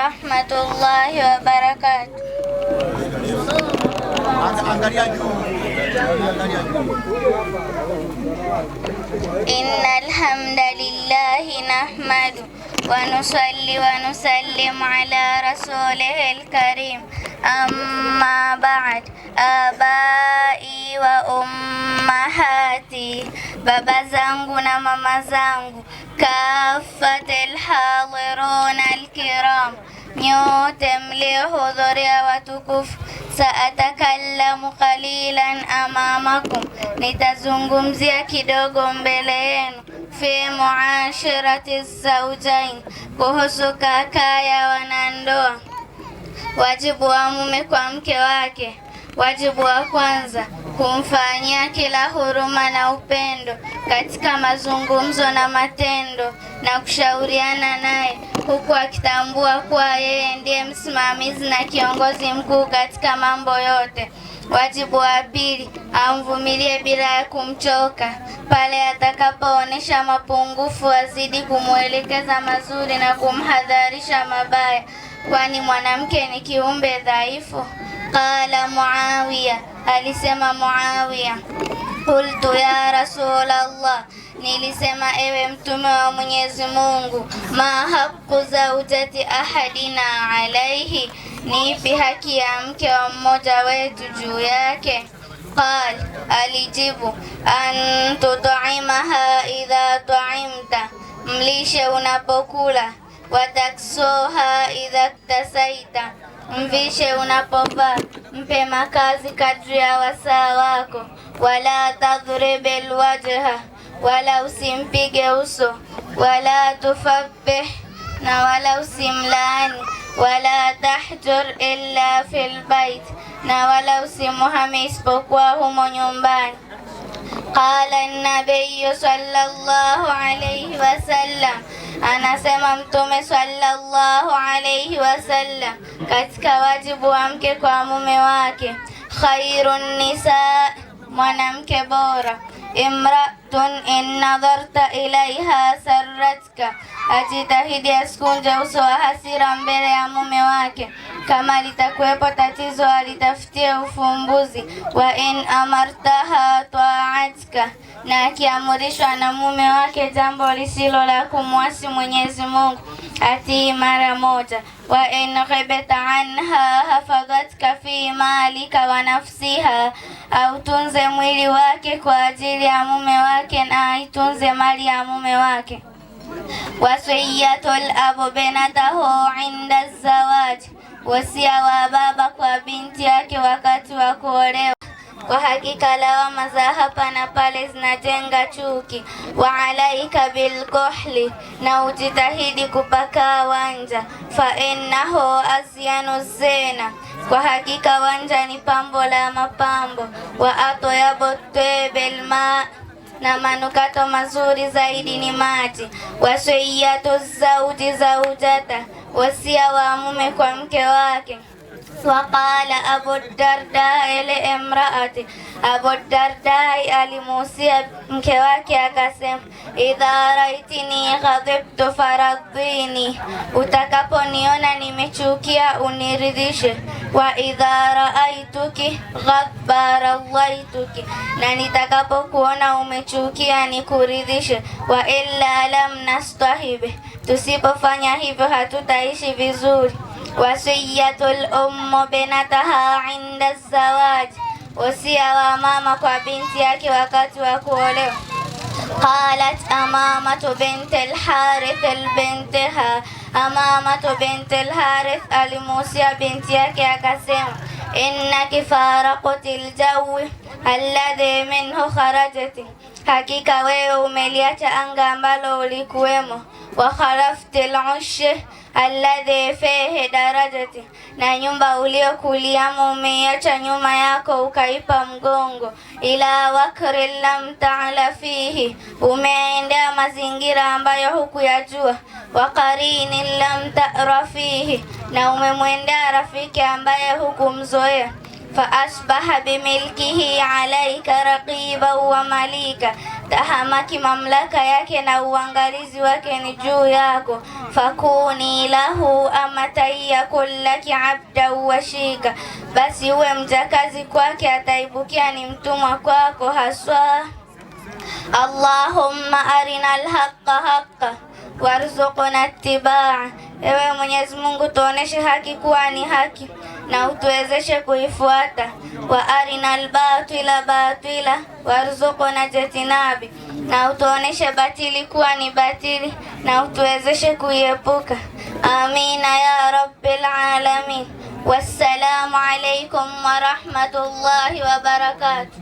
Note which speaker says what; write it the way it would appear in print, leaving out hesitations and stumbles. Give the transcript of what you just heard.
Speaker 1: ورحمة الله وبركاته. إن الحمد لله نحمده ونصلي ونسلم على رسوله الكريم. أما بعد، آبائي وأمهاتي، baba zangu na mama zangu, كافة الحاضرون الكرام, nyote mliohudhuria watukufu, saatakallamu qalilan amamakum, nitazungumzia kidogo mbele yenu, fi muashirati zawjain, kuhusu kaka ya wanandoa. Wajibu wa mume kwa mke wake. Wajibu wa kwanza, kumfanyia kila huruma na upendo katika mazungumzo na matendo, na kushauriana naye huku akitambua kuwa yeye ndiye msimamizi na kiongozi mkuu katika mambo yote. Wajibu wa pili, amvumilie bila ya kumchoka. Pale atakapoonyesha mapungufu, azidi kumwelekeza mazuri na kumhadharisha mabaya, kwani mwanamke ni kiumbe dhaifu. Qala Muawiya, alisema Muawiya, qultu ya Rasulallah, nilisema ewe mtume wa Mwenyezi Mungu, ma haqqu zawjati ahadina alayhi, ni ipi haki ya mke wa mmoja wetu juu yake? Qal, alijibu, an tut'imaha idha tu'imta, mlishe unapokula, wa taksuha idha tasaita, mvishe unapovaa, mpe makazi kadri ya wasaa wako, wala tadhribil wajha, wala usimpige uso, wala tufabbih, na wala usimlaani, wala tahjur illa fil bait, na wala usimuhame isipokuwa humo nyumbani. Qala an-nabiy sallallahu alayhi wasallam, anasema Mtume sallallahu alayhi wasallam katika wajibu wa mke kwa mume wake, khairun nisa, mwanamke bora, imra'atun in nadharta ilaiha sarratka, ajitahidi asikunje uso wa hasira mbele ya mume wake. Kama litakuwepo tatizo alitafutie ufumbuzi. Wa in amartaha ta'atka, na akiamrishwa na mume wake jambo lisilo la kumwasi Mwenyezi Mungu, atii mara moja. Wa in ghibta anha hafadhatka fi malika wa nafsiha, au tunze mwili wake kwa ajili ya mume wake na aitunze mali ya mume wake. Wasiyatul abu binatahu inda zawaj, wasia wa baba kwa binti yake wakati wa kuolewa. Kwa hakika lawama za hapa na pale zinajenga chuki. Wa alaika bilkuhli, na ujitahidi kupaka wanja. Fa innahu asyanu zina, kwa hakika wanja ni pambo la mapambo. Wa atyabu taybil ma, na manukato mazuri zaidi ni maji. Wasiyatu zawji zawjata, wasia wa mume kwa mke wake. Waqala Abu Darda ili imraati, Abu Darda alimuhusia mke wake akasema, idha raitini ghadibtu faradhini, utakaponiona nimechukia uniridhishe. Wa idha raaituki ghadbarallaituki, na nitakapokuona umechukia nikuridhishe. Wa illa lam nastahibi, tusipofanya hivyo hatutaishi vizuri. Wasiyatul ummu binataha inda zawaj, wasia wa mama kwa binti yake wakati wa kuolewa. Qalat Amamatu bint al-Harith al-bintaha, Amamatu bint al-Harith alimuhusia binti yake akasema, innaki faraqtil jawi alladhi minhu kharajati, hakika wewe umeliacha anga ambalo ulikuwemo. Wa khalaftil ushi alladhi fihi darajati, na nyumba uliokuliamo umeiacha nyuma yako ukaipa mgongo. Ila wakri lam ta'la fihi, umeendea mazingira ambayo hukuyajua. Wa qarini lam ta'ra fihi, na umemwendea rafiki ambaye hukumzoea. Fa asbaha bimilkihi alayka raqiba wa malika, tahamaki mamlaka yake na uangalizi wake ni juu yako. Fakuni lahu amatan yakun laki abdan washika, basi uwe mjakazi kwake, ataibukia ni mtumwa kwako haswa. Allahumma arina alhaqqa haqqa warzuqna ittibaa, ewe Mwenyezi Mungu tuoneshe haki kuwa ni haki na utuwezeshe kuifuata. Wa arina albatila batila warzuqna ijtinabi, na utuoneshe batili kuwa ni batili na utuwezeshe kuiepuka. Amina ya rabbil alamin. Wassalamu alaykum wa rahmatullahi wa barakatuh.